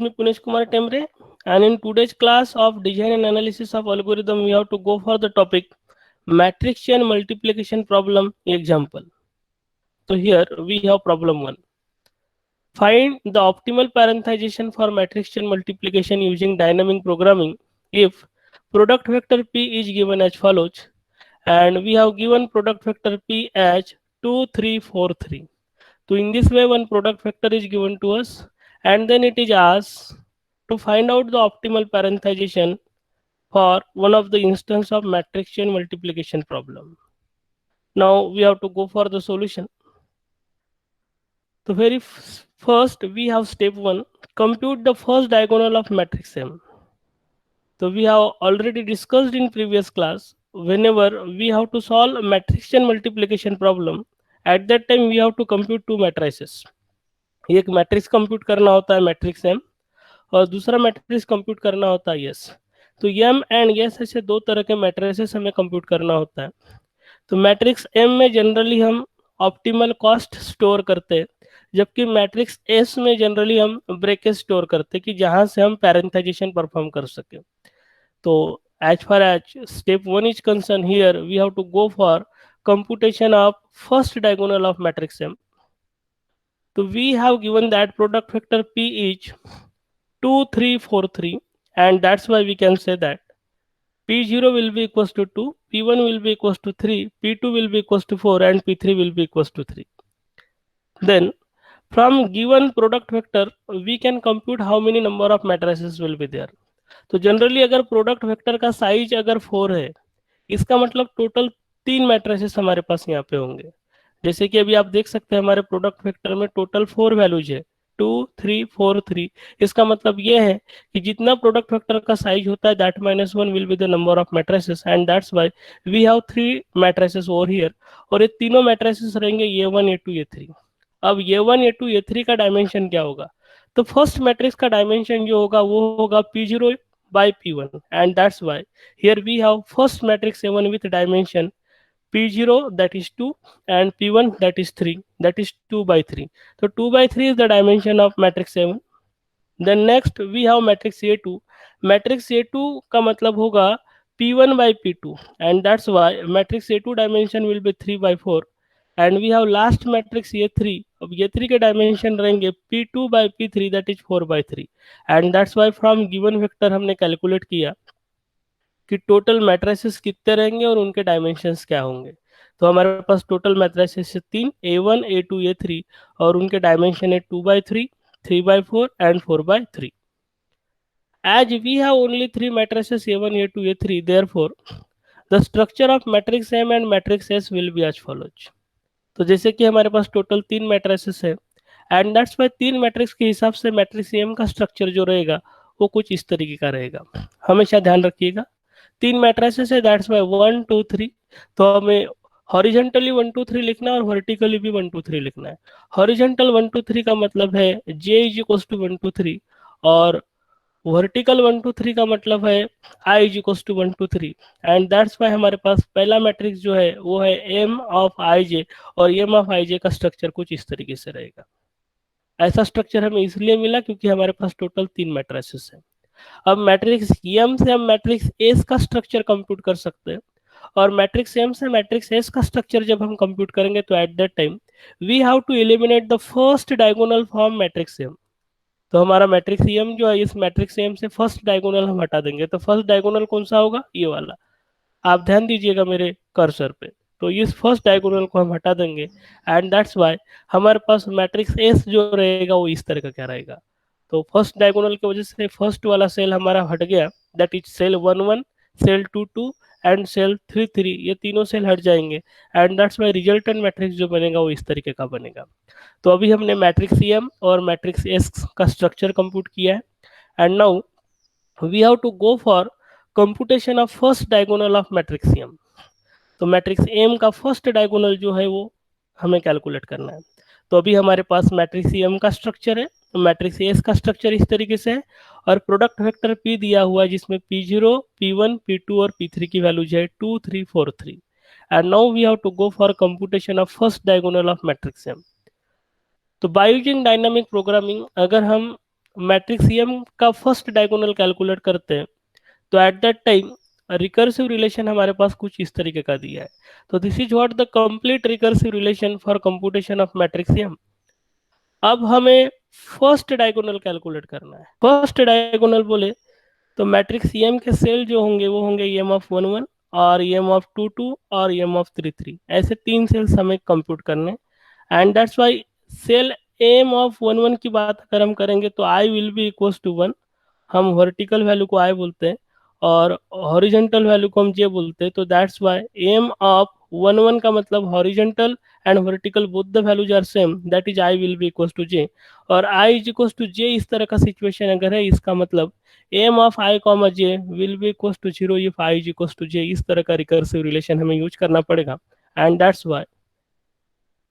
with me Punesh Kumar Temre, and in today's class of design and analysis of algorithm we have to go for the topic matrix chain multiplication problem example. So here we have problem 1. Find the optimal parenthesization for matrix chain multiplication using dynamic programming if product vector P is given as follows, and we have given product vector P as 2 3 4 3. So in this way one product vector is given to us, and then it is asked to find out the optimal parenthesization for one of the instance of matrix chain multiplication problem. Now we have to go for the solution. So first we have step 1, compute the first diagonal of matrix M. So we have already discussed in previous class, whenever we have to solve a matrix chain multiplication problem, at that time we have to compute two matrices. एक matrix compute करना होता है matrix M, और दूसरा matrix compute करना होता है yes. तो एम एंड यस ऐसे दो तरह के मैट्रिसेस हमें कंप्यूट करना होता है. तो मैट्रिक्स एम में जनरली हम ऑप्टिमल कॉस्ट स्टोर करते हैं, जबकि मैट्रिक्स एस में जनरली हम ब्रेकेट स्टोर करते हैं कि जहां से हम पैरेंथाइजेशन परफॉर्म कर सके. तो as far as step 1 is concerned, here we have to go for computation of first diagonal of matrix M. So we have given that product vector P is 2 3 4 3, and that's why we can say that P0 will be equals to 2, P1 will be equals to 3, P2 will be equals to 4, and P3 will be equals to 3. Then from given product vector we can compute how many number of matrices will be there. तो generally अगर product vector का size अगर 4 है, इसका मतलब total 3 मैट्रिसेस हमारे पास यहाँ पे होंगे. जैसे कि अभी आप देख सकते हैं हमारे प्रोडक्ट वेक्टर में टोटल 4 वैल्यूज है, 2 3 4 3. इसका मतलब ये है कि जितना प्रोडक्ट वेक्टर का साइज होता है that -1 will be the number of matrices, and that's why we have 3 matrices over here. और ये तीनों मैट्रिसेस रहेंगे A1 A2 A3. अब A1 A2 A3 का डायमेंशन क्या होगा? तो फर्स्ट मैट्रिक्स का डायमेंशन जो होगा वो होगा P0 by P1, and that's why here we have first matrix A1 with dimension P0 that is 2 and P1 that is 3, that is 2 by 3. So 2 by 3 is the dimension of matrix A1. Then next we have matrix A2. Matrix A2 का मतलब होगा P1 by P2, and that's why matrix A2 dimension will be 3 by 4. And we have last matrix A3. अब A3 के dimension रहेंगे P2 by P3 that is 4 by 3. And that's why from given vector हमने calculate किया कि total matrices कितने रहेंगे और उनके डायमेंशंस क्या होंगे. तो हमारे पास total matrices 3, A1 A2 A3, और उनके डायमेंशन है 2 by 3, 3 by 4 and 4 by 3. As we have only 3 matrices A1 A2 A3, therefore the structure of matrix M and matrix S will be as follows. तो जैसे कि हमारे पास total 3 matrices है, and that's Y 3 matrix के हिसाब से matrix M का स्ट्रक्चर जो रहेगा वो कुछ इस तरीके का रहेगा. हमेशा ध्यान रखिएगा 3 मैट्रिसेस है, दैट्स वाई 1 2 3. तो हमें हॉरिजेंटली 1 2 3 लिखना है और वर्टिकली भी 1 2 3 लिखना है. हॉरिजेंटल 1 2 3 का मतलब है J इज इक्वल टू 1 2 3, और वर्टिकल 1 2 3 का मतलब है I is equal to 1 2 3. And that's why हमारे पास पहला मैट्रिक्स जो है वो है M ऑफ IJ, और M ऑफ IJ का स्ट्रक्चर कुछ इस तरीके से रहेगा. ऐसा स्ट्रक्चर हमें इसलिए मिला क्योंकि हमारे पास टोटल 3 मैट्रिसेस है. अब मैट्रिक्स M से हम मैट्रिक्स S का स्ट्रक्चर कंप्यूट कर सकते हैं, और मैट्रिक्स M से मैट्रिक्स S का स्ट्रक्चर जब हम कंप्यूट करेंगे तो at that time we have to eliminate the first diagonal from matrix M. तो हमारा मैट्रिक्स एम जो है इस मैट्रिक्स एम से फर्स्ट डायगोनल हम हटा देंगे. तो फर्स्ट डायगोनल कौन सा होगा? ये वाला. आप ध्यान दीजिएगा मेरे कर्सर पे. तो इस फर्स्ट डायगोनल को हम हटा देंगे, एंड दैट्स वाई हमारे पास मैट्रिक्स एस जो रहेगा वो इस तरह का क्या रहेगा. तो फर्स्ट डायगोनल की वजह से फर्स्ट वाला सेल हमारा हट गया, that is cell 1 1, cell 2 2 and cell 3 3. ये तीनों सेल हट जाएंगे, and that's why resultant matrix जो बनेगा वो इस तरीके का बनेगा. तो अभी हमने मैट्रिक्स एम और मैट्रिक्स एस का स्ट्रक्चर कंप्यूट किया है, and now we have to go for computation of first diagonal of matrix M. तो मैट्रिक्स एम का फर्स्ट डायगोनल जो है वो हमें कैलकुलेट करना है. तो अभी हमारे पास मैट्रिक्स एम का स्ट्रक्चर है, तो मैट्रिक्स एस का स्ट्रक्चर इस तरीके से है, और प्रोडक्ट वेक्टर पी दिया हुआ है जिसमें P0 P1 P2 और P3 की वैल्यूज है 2 3 4 3. And now we have to go for computation of first diagonal of matrix M. तो बाय यूजिंग डायनामिक प्रोग्रामिंग अगर हम मैट्रिक्स एम का फर्स्ट डायगोनल कैलकुलेट करते हैं, तो at that time recursive relation हमारे पास कुछ इस तरीके का दिया है। तो this is what the complete recursive relation for computation of matrix M. अब हमें फर्स्ट डायगोनल कैलकुलेट करना है। फर्स्ट डायगोनल बोले तो मैट्रिक्स एम के सेल जो होंगे वो होंगे एम ऑफ 1 1 और एम ऑफ 2 2 और एम ऑफ 3 3, ऐसे तीन सेल्स हमें कंप्यूट करने। And that's why cell M of 1 1 की बात अगर हम करेंगे तो I will be equal to 1, हम वर्टिकल वैल्यू को आई बोलते हैं और हॉरिजेंटल वैल्यू को हम जे बोलते हैं। तो दैट्स वाई एम ऑफ 1 1 का मतलब horizontal and vertical both the values are same, that is i will be equal to j. और i is equal to j इस तरह का सिचुएशन अगर है, इसका मतलब m of I comma J will be equal to zero if I is equal to j. इस तरह का रिकर्सिव रिलेशन हमें यूज करना पड़ेगा। And that's why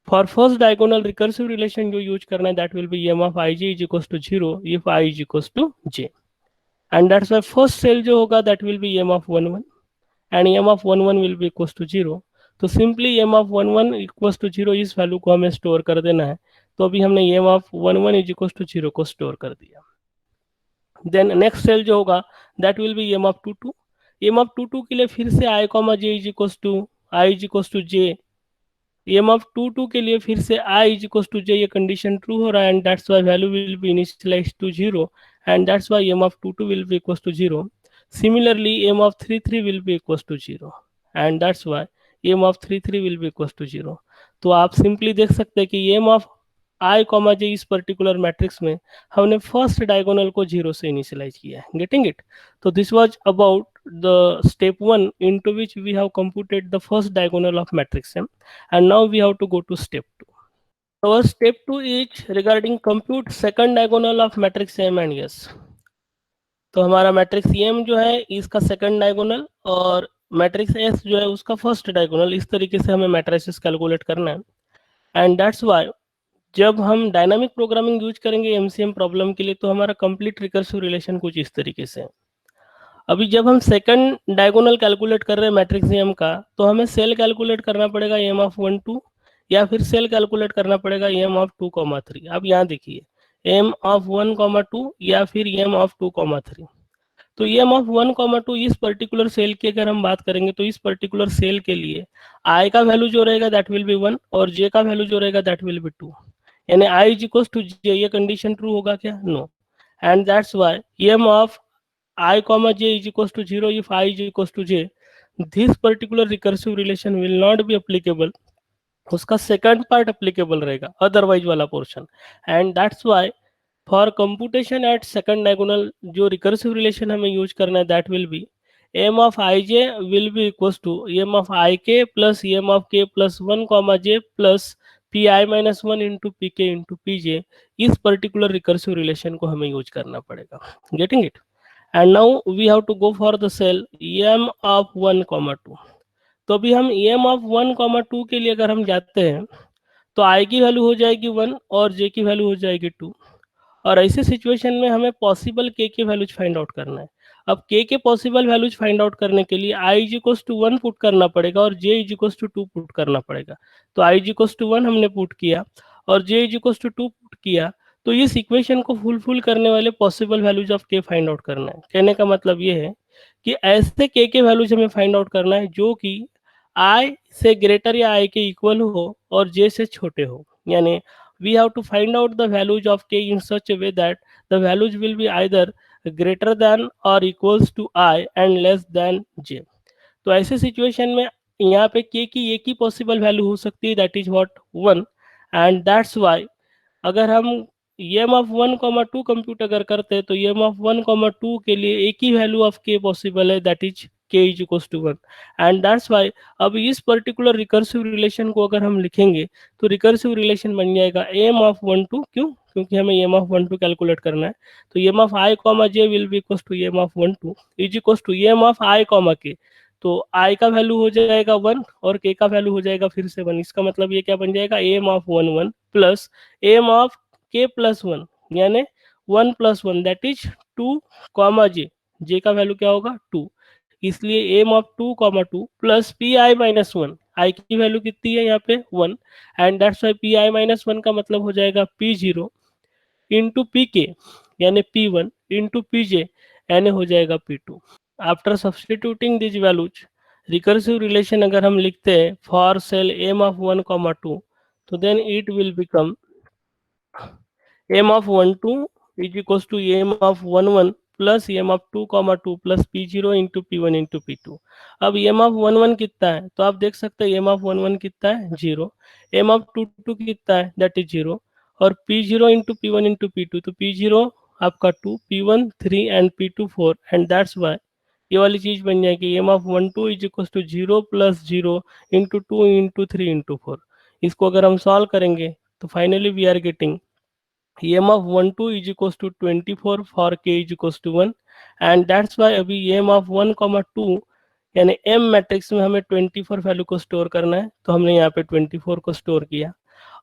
for first diagonal recursive relation जो यूज करना है that will be M of i j is equal to zero if I is equal to j. And that's why first cell जो होगा that will be M of 1 1 and m of 1 1 will be equal to zero. तो simply m of 1 1 equal to zero इस value को हमें store कर देना है। तो अभी हमने m of 1 1 is equal to zero को स्टोर कर दिया। देन नेक्स्ट सेल जो होगा that will be M of 2 2। M of 2 2 के लिए फिर से i comma J is equal to i is equal to j. M of 2 2 के लिए फिर से आई इज इक्वल टू जे, ये कंडीशन ट्रू हो रहा है and that's why value will be initialised to zero and that's why m of 2 2 will be equal to zero. Similarly, m of 3 3 will be equals to 0 and that's why m of 3 3 will be equals to 0। तो आप simply देख सकते हैं कि m of i comma j इस particular matrix में हमने first diagonal को जीरो से इनिशियलाइज किया है। Getting it? तो this was about the step 1 into which we have computed the first diagonal of matrix M, and now we have to go to step 2. Our step 2 is regarding compute second diagonal of matrix M and S। तो हमारा matrix M जो है इसका second diagonal और matrix S जो है उसका first diagonal, इस तरीके से हमें मैट्रिसेस कैलकुलेट करना है। एंड दैट्स वाई जब हम डायनामिक प्रोग्रामिंग यूज करेंगे एमसीएम प्रॉब्लम के लिए तो हमारा कंप्लीट रिकर्सिव रिलेशन कुछ इस तरीके से है। अभी जब हम सेकंड डायगोनल कैलकुलेट कर रहे हैं मैट्रिक्स एम का तो हमें सेल कैलकुलेट करना पड़ेगा एम ऑफ 1 2 या फिर सेल कैलकुलेट करना पड़ेगा एम ऑफ 2 कॉमा 3। अब यहाँ देखिए एम ऑफ 1 कॉमा 2 या फिर एम ऑफ 2 कॉमा 3। तो एम ऑफ 1 कॉमा 2 इस पर्टिकुलर सेल की अगर हम बात करेंगे तो इस पर्टिकुलर सेल के लिए आई का वैल्यू जो रहेगा दैट विल बी 1 और जे का वैल्यू जो रहेगा दैट विल बी 2, यानी आई इज इक्वल टू जे। ये कंडीशन ट्रू होगा क्या? No. And that's why M of I comma J is equal to zero if I is equal to J, this particular recursive relation will not be applicable. उसका second part applicable रहेगा, otherwise वाला पोर्शन। And that's why for computation at second diagonal जो recursive relation हमें use करना है that will be M of i J will be equal to M of i k plus M of के plus 1 comma j plus P I minus 1 into p k into p j. इस particular recursive relation को हमें use करना पड़ेगा। Getting it? And now we have to go for the cell M of 1 comma 2। तो अभी हम M of 1 comma 2 के लिए अगर हम जाते हैं तो आई की वैल्यू हो जाएगी 1 और जे की वैल्यू हो जाएगी 2। और ऐसे सिचुएशन में हमें पॉसिबल के वैल्यूज फाइंड आउट करना है। अब के पॉसिबल वैल्यूज फाइंड आउट करने के लिए आई इज इक्वल टू 1 पुट करना पड़ेगा और जे इज इक्वल टू 2 पुट करना पड़ेगा। तो आई इज इक्वल टू 1 हमने पुट किया और जे इज इक्वल टू 2 पुट किया। तो इस इक्वेशन को फुलफिल करने वाले पॉसिबल वैल्यूज ऑफ के फाइंड आउट करना है। कहने का मतलब ये है कि ऐसे के वैल्यूज हमें फाइंड आउट करना है जो कि आई से ग्रेटर या आई के इक्वल हो और जे से छोटे हो। यानी we have to find out the values of k in such a way that the values will be either greater than or equals to I and less than j। तो ऐसे सिचुएशन में यहाँ पे k की एक ही possible value हो सकती है that is what 1। And that's Y अगर हम एम ऑफ 1 कॉमा 2 कंप्यूट अगर करते हैं तो एम ऑफ 1 कॉमा 2 के लिए एक ही वैल्यू ऑफ के पॉसिबल है that is K is equal to 1। And that's why अब इस पर्टिकुलर रिकर्सिव रिलेशन को अगर हम लिखेंगे तो रिकर्सिव रिलेशन बन जाएगा एम ऑफ 1 2, क्यों? क्योंकि हमें एम ऑफ 1 2 कैलकुलेट करना है। तो M of I comma J will be equal to M of 1 2 is equal to M of I comma K. तो आई का वैल्यू हो जाएगा 1 और के का वैल्यू हो जाएगा फिर से 1। इसका मतलब ये क्या बन जाएगा M of 1 1 plus M of के प्लस 1 यानी 1 plus 1 that is 2 comma J. J का वैल्यू क्या होगा 2, इसलिए M of 2 comma 2 plus P I minus 1। I की वैल्यू कितनी है यहाँ पे 1 and that's why P I minus 1 का मतलब हो जाएगा पी जीरो इंटू पी के। यानी P1 इंटू Pj यानी हो जाएगा P2। After substituting these values recursive relation अगर हम लिखते हैं for cell m of 1 comma 2, तो then it will become m of 1 2 is equals to m of 1 1 plus m of 2 comma 2 plus p0 into p1 into p2। अब m of 1 1 कितना है, तो आप देख सकते हैं m of 1 1 कितना है 0, m of 2 2 कितना है दैट इज 0, और p0 into p1 into p2, तो p0 आपका 2, p1 3 and p2 4, and that's Y ये वाली चीज बन जाएगी m of 1 2 is equal to 0 plus 0 into 2 into 3 into 4। इसको अगर हम सॉल्व करेंगे तो finally we are getting m of 1 2 is equals to 24 for k is equals to 1, and that's why अभी m of 1 comma 2 यानी m मैट्रिक्स में हमें 24 value को स्टोर करना है, तो हमने यहाँ पे 24 को स्टोर किया,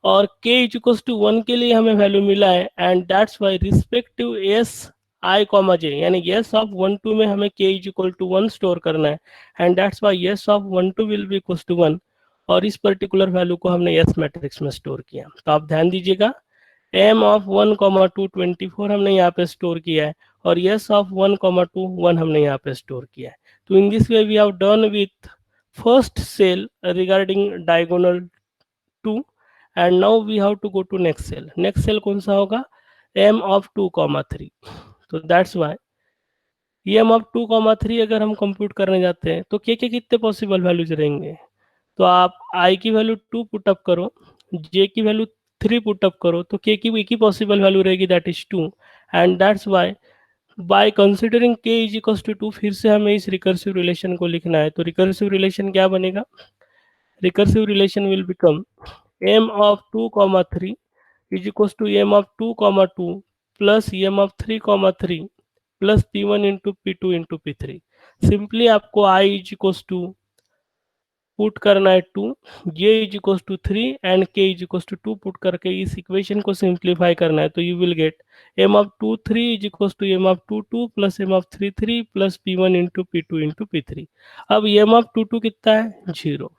और k is equals to 1 के लिए हमें वैल्यू मिला है, and that's why respective s i comma j यानी s ऑफ 1 2 में हमें k is equal to 1 store करना है, and that's why s of 1 2 will be equals to 1, और इस पर्टिकुलर वैल्यू को हमने s मैट्रिक्स में स्टोर किया। तो आप ध्यान दीजिएगा m ऑफ 1 कॉमा 2 24 हमने यहाँ पे स्टोर किया है, और s ऑफ 1 कॉमा 2 1 हमने यहाँ पे स्टोर किया है। तो in this way we have done with first cell regarding diagonal 2, and now we have to go to next cell. Next cell कौन सा होगा, m ऑफ 2 कॉमा 3। तो that's why m of 2 comma 3 अगर हम compute करने जाते हैं तो के कितने पॉसिबल वैल्यूज रहेंगे, तो आप i की वैल्यू 2 पुटअप करो, j की वैल्यू 3 पुटअप करो, तो k की एक ही पॉसिबल वैल्यू रहेगी that is 2, and that's why by considering k is equals to 2 फिर से हमें इस रिकर्सिव रिलेशन को लिखना है। तो रिकर्सिव रिलेशन क्या बनेगा, recursive relation will become m of 2 comma 3 is equals to m of 2 comma 2 plus m of 3 comma 3 plus p1 into p2 into p3। Simply आपको i is equals to put करना है 2, j is equals to 3 and k is equals to 2 put करके इस equation को simplify करना है, तो you will get m of 2 3 is equals to m of 2 2 plus m of 3 3 plus p1 into p2 into p3। अब m of 2 2 कितना है 0,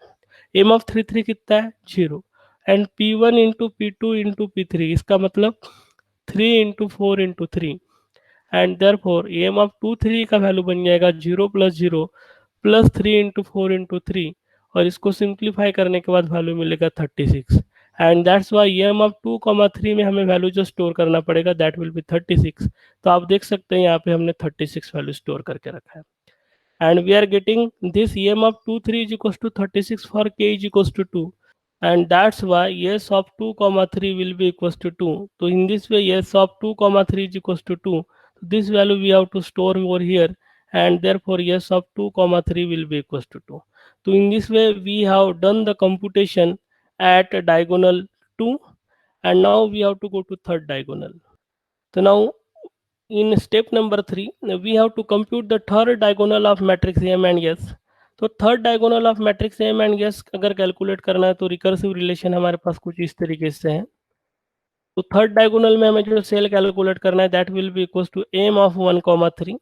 m of 3 3 कितना है 0, and p1 into p2 into p3, इसका मतलब 3 into 4 into 3, and therefore m of 2 3 का value बन जाएगा 0 प्लस 0 प्लस 3 इंटू 4 इंटू 3, और इसको सिंप्लीफाई करने के बाद वैल्यू मिलेगा 36, and that's why m of 2 comma 3 में हमें वैल्यू जो स्टोर करना पड़ेगा दैट विल बी 36। तो आप देख सकते हैं यहाँ पे हमने 36 वैल्यू स्टोर करके रखा है, and we are getting this m of 2 3 is equals to 36 for k is equals to 2, and that's why s of 2 comma 3 will be equals to 2। so in this way s of 2 comma 3 is equals to 2, so this value we have to store over here, and therefore s of 2 comma 3 will be equals to 2। so in this way we have done the computation at diagonal 2, and now we have to go to third diagonal। so now in step number 3 we have to compute the third diagonal of matrix m and s। तो third diagonal of matrix M and S अगर calculate करना है तो recursive relation हमारे पास कुछ इस तरीके से है। तो थर्ड डायगोनल में हमें जो सेल कैलकुलेट करना है that will be equals to M of 1 comma 3।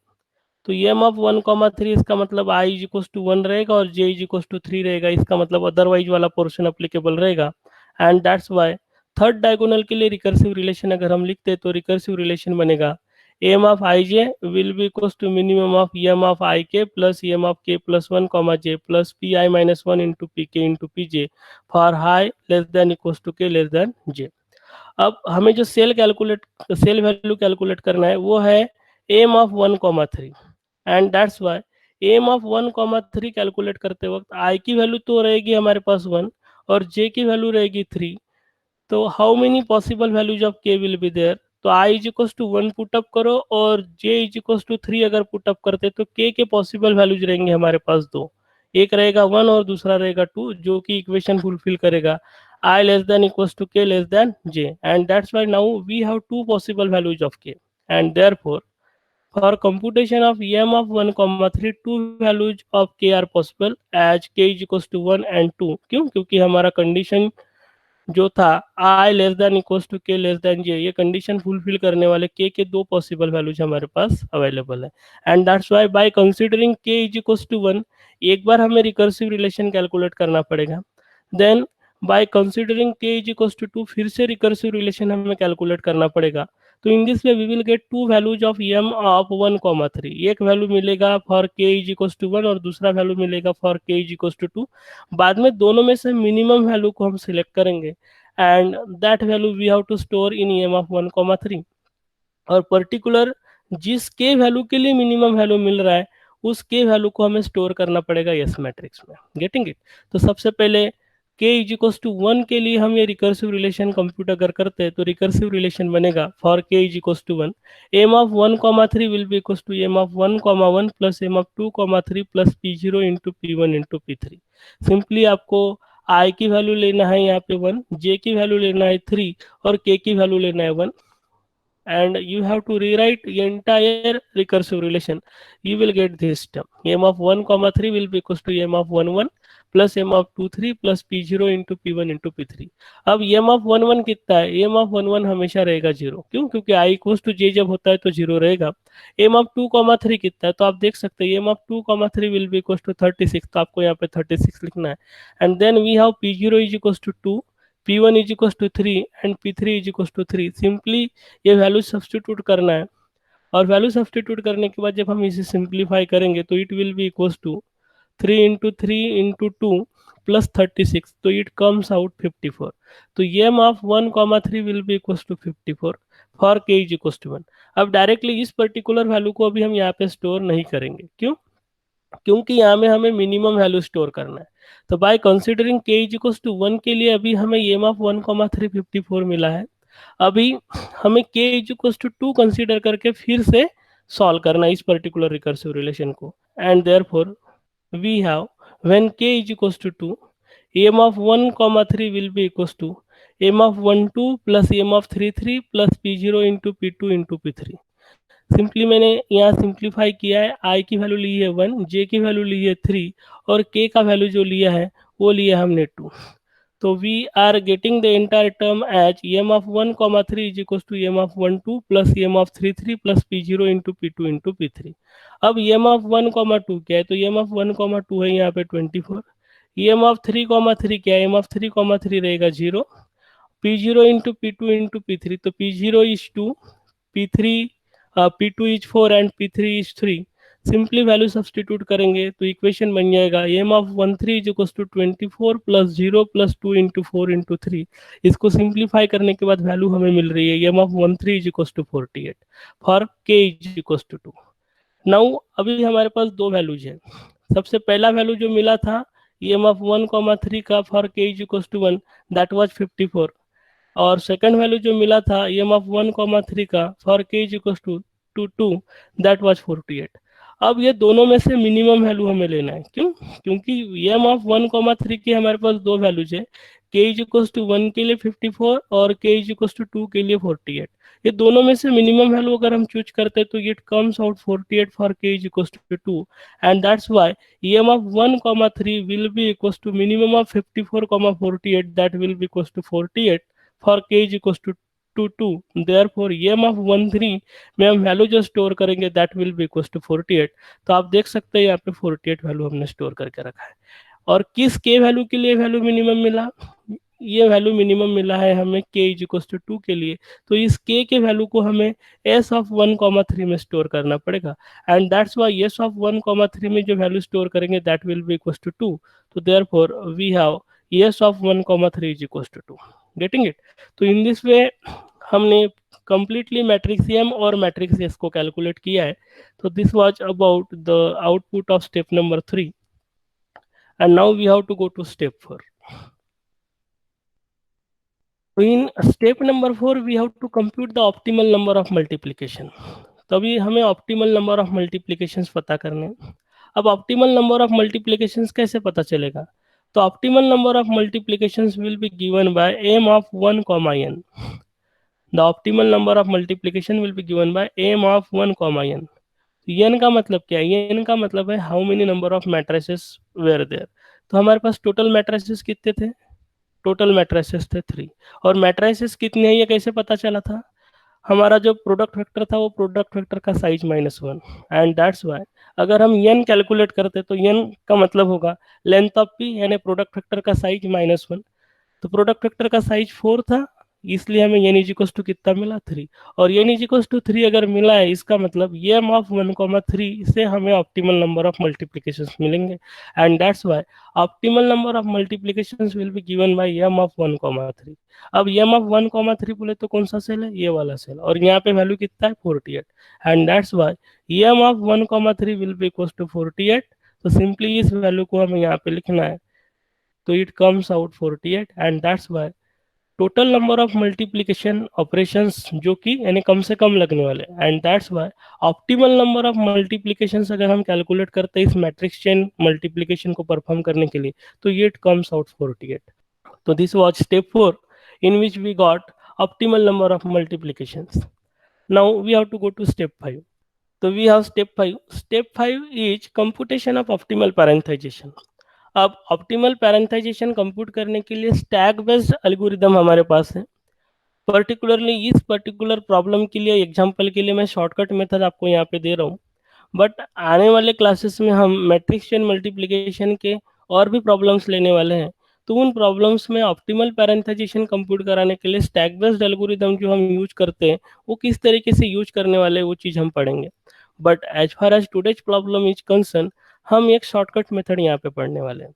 तो एम ऑफ 1 कॉमा 3 इसका मतलब आई इज इक्वल्स टू 1 रहेगा और जे इज इक्वल्स टू 3 रहेगा, इसका मतलब अदरवाइज वाला पोर्शन अप्लीकेबल रहेगा, and that's Y third diagonal के लिए रिकर्सिव रिलेशन अगर हम लिखते हैं तो रिकर्सिव रिलेशन बनेगा m of ij will be equals to minimum of m of ik plus m of k plus 1 comma j plus pi minus 1 into pk into pj for i less than equals to k less than j। अब हमें जो cell value calculate करना है वो है m of 1 comma 3, and that's why m of 1 comma 3 calculate करते वक्त i की वैल्यू तो रहेगी हमारे पास 1 और j की वैल्यू रहेगी 3, तो how many possible values of k will be there, तो i is equals to 1 put up करो और j इज इक्वल्स टू 3 अगर पुटअप करते तो k के पॉसिबल वैल्यूज रहेंगे हमारे पास दो, एक रहेगा 1 और दूसरा रहेगा 2 जो कि इक्वेशन फुलफिल करेगा i less than equals to k less than j, and that's why now we have two possible values of k, and therefore for computation of m of 1 comma 3 two values of k are possible as k is equals to 1 and 2। क्यों, क्योंकि हमारा condition जो था आई less than equals to के less than जे, ये condition fulfil करने वाले के दो पॉसिबल वैल्यूज हमारे पास अवेलेबल है, and that's why by considering K is equals to 1 एक बार हमें रिकर्सिव रिलेशन कैलकुलेट करना पड़ेगा, then bye considering K is equals to 2 फिर से रिकर्सिव रिलेशन हमें कैलकुलेट करना पड़ेगा, तो in this way we will get two values of M of 1,3। एक वैल्यू मिलेगा फॉर के इज इक्वल्स टू 1 और दूसरा वैल्यू मिलेगा फॉर के इज इक्वल्स टू 2। बाद में दोनों में से मिनिमम वैल्यू को हम सिलेक्ट करेंगे and that value we have to store in M of 1,3। और पर्टिकुलर जिस के वैल्यू के लिए मिनिमम वैल्यू मिल रहा है उस के वैल्यू को हमें स्टोर करना पड़ेगा यस मैट्रिक्स में। Getting it? तो सबसे पहले के इज इक्वल्स टू 1 के लिए हम ये रिकर्सिव रिलेशन कंप्यूट अगर करते हैं तो रिकर्सिव रिलेशन बनेगा फॉर के is equals to 1 M of 1,3 will be equals to M of 1,1 plus M of 2,3 plus P0 into P1 into P3। Simply आपको आई की वैल्यू लेना है यहाँ पे 1, जे की वैल्यू लेना है 3 और के की वैल्यू लेना है 1, and you have to rewrite the entire recursive relation. You will get this term m of 1 comma 3 will be equals to m of 1 1 plus m of 2 3 plus p0 into p1 into p3। अब m of 1 1 कितना है? m of 1 1 हमेशा रहेगा 0। क्यों? क्योंकि i equals to j जब होता है तो 0 रहेगा। m of 2 comma 3 कितना है? तो आप देख सकते हैं m of 2 comma 3 will be equals to 36, तो आपको यहाँ पे 36 लिखना है। And then we have p0 is equals to 2, p1 is equals to 3 and p3 is equals to 3। Simply ये वैल्यू सब्सटीट्यूट करना है और वैल्यू सब्सटीट्यूट करने के बाद जब हम इसे सिंप्लीफाई करेंगे तो it will be equals to 3 into 3 into 2 plus 36, तो इट कम्स आउट 54। तो M of 1,3 will be equals to 54 for के इज इक्वल्स टू 1। अब डायरेक्टली इस पर्टिकुलर वैल्यू को अभी हम यहाँ पे स्टोर नहीं करेंगे। क्यों? क्योंकि यहाँ में हमें मिनिमम वैल्यू स्टोर करना है। तो bye considering K is equals to 1 के लिए अभी हमें एम ऑफ 1,3 54 मिला है। अभी हमें के इज इक्वल्स टू 2 कंसीडर करके फिर से सॉल्व करना है इस पर्टिकुलर रिकर्सिव रिलेशन को। And therefore we have when k is equals to 2 m of 1,3 will be equals to M of 1 2 plus M of 3 3 plus p0 into p2 into p3। Simply मैंने यहाँ simplify किया है। आई की value ली है 1, जे की value ली है 3 और के का वैल्यू जो लिया है वो लिया हमने 2। तो we are getting the entire term as M of 1,3 is equal to M of 1 2 plus M of 3 3 plus p0 into p2 into p3। अब एम ऑफ 1,2 क्या है? तो एम ऑफ 1,2 है यहाँ पे 24। एम ऑफ 3,3 क्या है? एम ऑफ 3,3 रहेगा 0, p0 into p2 into p3, तो p0 is 2, p3 p2 is 4 and p3 is 3। Simply value substitute करेंगे तो इक्वेशन बन जाएगा M of 13 is equal to 24 plus 0 plus 2 into 4 into 3। इसको सिंप्लीफाई करने के बाद वैल्यू हमें मिल रही है M of 13 is equal to 48 for के इज इक्वल टू 2। नाउ अभी हमारे पास दो वैल्यूज है। सबसे पहला वैल्यू जो मिला था एम ऑफ 1,3 का फॉर के is equal to 1 that was 54 और सेकंड वैल्यू जो मिला था एम ऑफ 1,3 का फॉर के is equal to 2 that was 48। अब ये दोनों में से मिनिमम वैल्यू हमें लेना है। क्यों? क्योंकि एम ऑफ 1,3 की हमारे पास दो वैल्यूज है, के इज इक्वल टू 1 के लिए 54 और के इज इक्वल टू 2 के लिए 48। ये दोनों में से मिनिमम वैल्यू अगर हम चूज करते हैं तो इट कम्स आउट 48 फॉर के is equal to 2 and that's why M of 1,3 will be equal to minimum of 54, 48 that will be equal to 48 for के is equal to 2। Therefore m of 13 में हम value जो store करेंगे that will be equal to 48। तो आप देख सकते हैं यहाँ पे 48 वैल्यू हमने स्टोर करके रखा है। और किस के वैल्यू के लिए वैल्यू मिनिमम मिला? ये वैल्यू मिनिमम मिला है हमें के इज इक्वल टू 2 के लिए। तो इस के वैल्यू को हमें एस ऑफ 1,3 में स्टोर करना पड़ेगा and that's why S of 1,3 में जो वैल्यू स्टोर करेंगे that will be equal to 2। तो therefore we have S of 1,3 is equal to 2। Getting it? तो इन दिस वे हमने कंप्लीटली मैट्रिक्स एम और मैट्रिक्स एस को कैलकुलेट किया है। तो this was about the output of step number 3 and now we have to go to step 4। In step number 4 we have to compute the optimal number of multiplication। तो अभी हमें optimal number of multiplications पता करने। अब optimal number of multiplications कैसे पता चलेगा? तो optimal number of multiplications will be given by m of 1, n। The optimal number of multiplication will be given by m of 1, n। n का मतलब क्या है? n का मतलब है how many number of matrices were there. तो हमारे पास टोटल मैट्रिसेस कितने थे? टोटल मैट्रिसेस थे 3। और मैट्रिसेस कितने हैं ये कैसे पता चला था? हमारा जो प्रोडक्ट वेक्टर था वो प्रोडक्ट वेक्टर का साइज -1 एंड दैट्स व्हाई अगर हम n कैलकुलेट करते तो n का मतलब होगा लेंथ ऑफ p यानी प्रोडक्ट वेक्टर का साइज -1। तो प्रोडक्ट वेक्टर का साइज 4 था इसलिए हमें n इज इक्वल टू कितना मिला 3, और n इज इक्वल टू 3 अगर मिला है, इसका मतलब m ऑफ 1,3 से हमें ऑप्टिमल नंबर ऑफ मल्टीप्लिकेशंस मिलेंगे, and that's why optimal number of multiplications will be given by m of 1,3। अब m ऑफ 1,3 बोले तो कौन सा सेल है, ये वाला सेल, और यहाँ पे वैल्यू कितना है 48, and that's why m of 1,3 will be equal to 48। तो सिंपली इस वैल्यू को हमें यहाँ पे लिखना है, तो it comes out 48, and that's why total number of multiplication operations जो कि यानी कम से कम लगने वाले, and that's why optimal number of multiplications अगर हम कैलकुलेट करते हैं इस मैट्रिक्स चेन मल्टीप्लिकेशन को परफॉर्म करने के लिए, तो ये इट कम्स आउट 48। तो this was step 4 in which we got optimal number of multiplications. Now we have to go to step 5. So we have step 5. Step 5 is computation of optimal parenthization. अब optimal पैरेंथाइजेशन compute करने के लिए stack based algorithm हमारे पास है। Particularly इस particular problem के लिए example के लिए मैं शॉर्टकट मेथड आपको यहाँ पे दे रहा हूँ, बट आने वाले क्लासेस में हम मैट्रिक्स चेन मल्टीप्लिकेशन के और भी प्रॉब्लम्स लेने वाले हैं, तो उन प्रॉब्लम्स में ऑप्टिमल पैरेंथाइजेशन कंप्यूट कराने के लिए स्टैक बेस्ड एल्गोरिदम जो हम यूज करते हैं वो किस तरीके से यूज करने वाले हैं वो चीज़ हम पढ़ेंगे। But as far as today's problem is concern, हम एक शॉर्टकट मेथड यहाँ पे पढ़ने वाले हैं।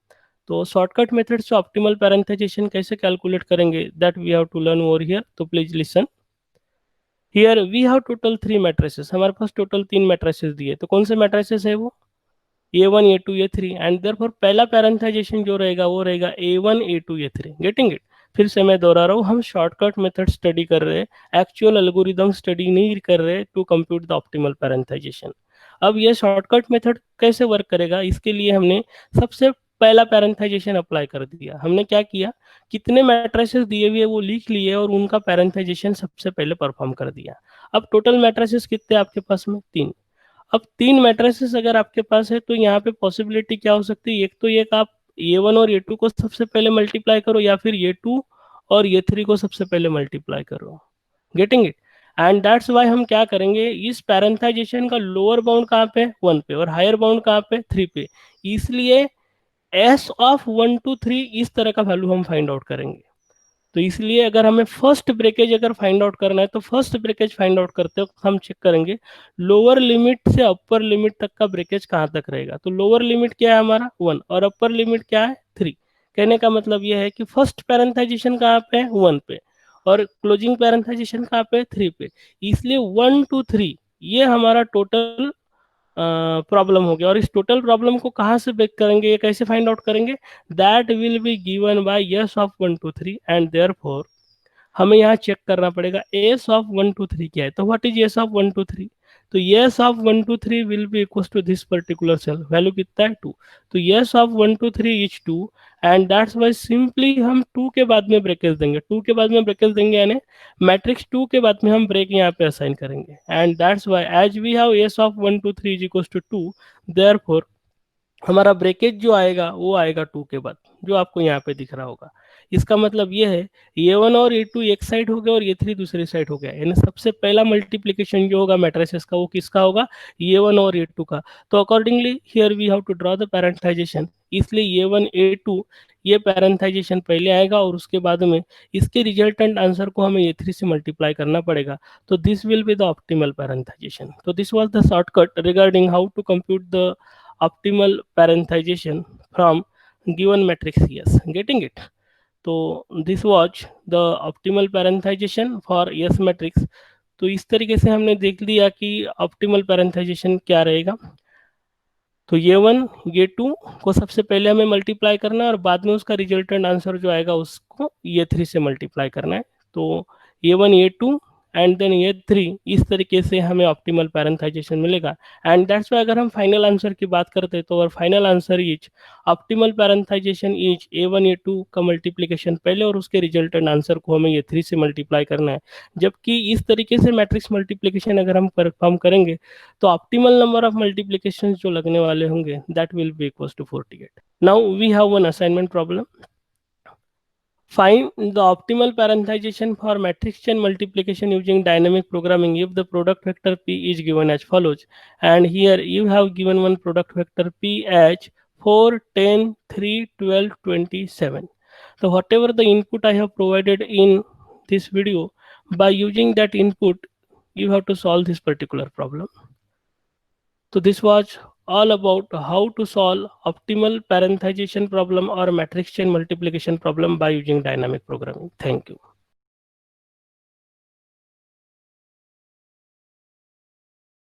तो शॉर्टकट मेथड से ऑप्टिमल पैरेंथाइजेशन कैसे कैलकुलेट करेंगे that we have to learn over here. तो please listen, here we have total 3 मैट्रिसेस, हमारे पास टोटल 3 मैट्रिसेस दिए, तो कौन से मैट्रिसेस है वो A1 A2 A3, and therefore पहला पैरेंथाइजेशन जो रहेगा वो रहेगा A1 A2 A3। Getting it? फिर से मैं दोहरा रहा हूँ, हम शॉर्टकट मेथड स्टडी कर रहे हैं, एक्चुअल एल्गोरिदम स्टडी नहीं कर रहे टू कंप्यूट द ऑप्टिमल पैरेंथाइजेशन। अब ये शॉर्टकट मेथड कैसे वर्क करेगा, इसके लिए हमने सबसे पहला पैरेंथाइजेशन अप्लाई कर दिया। हमने क्या किया, कितने मैट्रिसेस दिए हुए वो लिख लिए और उनका पैरेंथाइजेशन सबसे पहले परफॉर्म कर दिया। अब टोटल मैट्रिसेस कितने आपके पास में, 3। अब 3 मैट्रिसेस अगर आपके पास है तो यहाँ पे पॉसिबिलिटी क्या हो सकती है, एक तो ये आप A1 और A2 को सबसे पहले मल्टीप्लाई करो, या फिर A2 और A3 को सबसे पहले मल्टीप्लाई करो। Getting it? And that's Y हम क्या करेंगे, इस पैरेंथाइजेशन का लोअर बाउंड कहाँ पे 1 पे और हायर बाउंड कहाँ पे 3 पे, इसलिए S ऑफ 1 to 3 इस तरह का वैल्यू हम फाइंड आउट करेंगे। तो इसलिए अगर हमें फर्स्ट ब्रेकेज अगर फाइंड आउट करना है तो फर्स्ट ब्रेकेज फाइंड आउट करते वक्त हम चेक करेंगे लोअर लिमिट से अपर लिमिट तक का ब्रेकेज कहाँ तक रहेगा। तो लोअर लिमिट क्या है हमारा 1 और अपर लिमिट क्या है 3। कहने का मतलब यह है कि फर्स्ट पैरेंथाइजेशन कहाँ पे है 1 पे और क्लोजिंग पैरेंथाइजेशन कहाँ पे 3 पे, इसलिए 1 to 3 ये हमारा टोटल प्रॉब्लम हो गया। और इस टोटल प्रॉब्लम को कहाँ से ब्रेक करेंगे, ये कैसे फाइंड आउट करेंगे, that will be given by yes of 1 to 3, and therefore हमें यहाँ चेक करना पड़ेगा एस ऑफ 1 to 3 क्या है। तो what is S of 1 to 3, तो S of 1 to 3 will be equal to this particular cell, value कितना है 2। तो S of 1 to 3 is 2, and that's why simply हम 2 के बाद में ब्रेकेज देंगे, 2 के बाद में ब्रेकेज देंगे यानी मैट्रिक्स 2 के बाद में हम ब्रेक यहाँ पे असाइन करेंगे, and that's why as we have S of 1 to 3 is equal to 2, therefore हमारा ब्रेकेज जो आएगा वो आएगा 2 के बाद, जो आपको यहाँ पे दिख रहा होगा। इसका मतलब ये है A1 और A2 एक साइड हो गया और A3 दूसरी साइड हो गया, यानी सबसे पहला मल्टीप्लिकेशन जो होगा मैट्रिसेस का वो किसका होगा, A1 और A2 का। तो accordingly here we have to draw the parenthesization, इसलिए A1 A2 ये पैरेंथाइजेशन पहले आएगा और उसके बाद में इसके रिजल्टेंट आंसर को हमें A3 से मल्टीप्लाई करना पड़ेगा। तो this will be the optimal parenthesization. तो this was the shortcut regarding how to compute the optimal parenthization from given matrix yes, getting it? तो this was the optimal parenthization for yes matrix। तो इस तरीके से हमने देख लिया कि ऑप्टिमल पैरेंथाइजेशन क्या रहेगा। तो ये 1 ये 2 को सबसे पहले हमें मल्टीप्लाई करना है और बाद में उसका रिजल्टेंट आंसर जो आएगा उसको ये 3 से मल्टीप्लाई करना है। तो ये 1 ये 2 एंड देन ये 3, इस तरीके से हमें ऑप्टिमल पैरेंथाइजेशन मिलेगा। एंड दैट्स वाई अगर हम फाइनल आंसर की बात करते हैं तो और final answer is optimal parenthesization is A1 A2 का मल्टीप्लिकेशन पहले और उसके रिजल्टेंट आंसर को हमें ये 3 से मल्टीप्लाई करना है। जबकि इस तरीके से मैट्रिक्स मल्टीप्लिकेशन अगर हम परफॉर्म करेंगे तो ऑप्टिमल नंबर ऑफ मल्टीप्लिकेशन जो लगने वाले होंगे that will be equal to 48। Now we have one assignment problem, find the optimal parenthization for matrix chain multiplication using dynamic programming if the product vector p is given as follows, and here you have given one product vector p as 4 10 3 12 27. So whatever the input I have provided in this video, by using that input, you have to solve this particular problem. So this was all about how to solve optimal parenthesization problem or matrix chain multiplication problem by using dynamic programming. Thank you.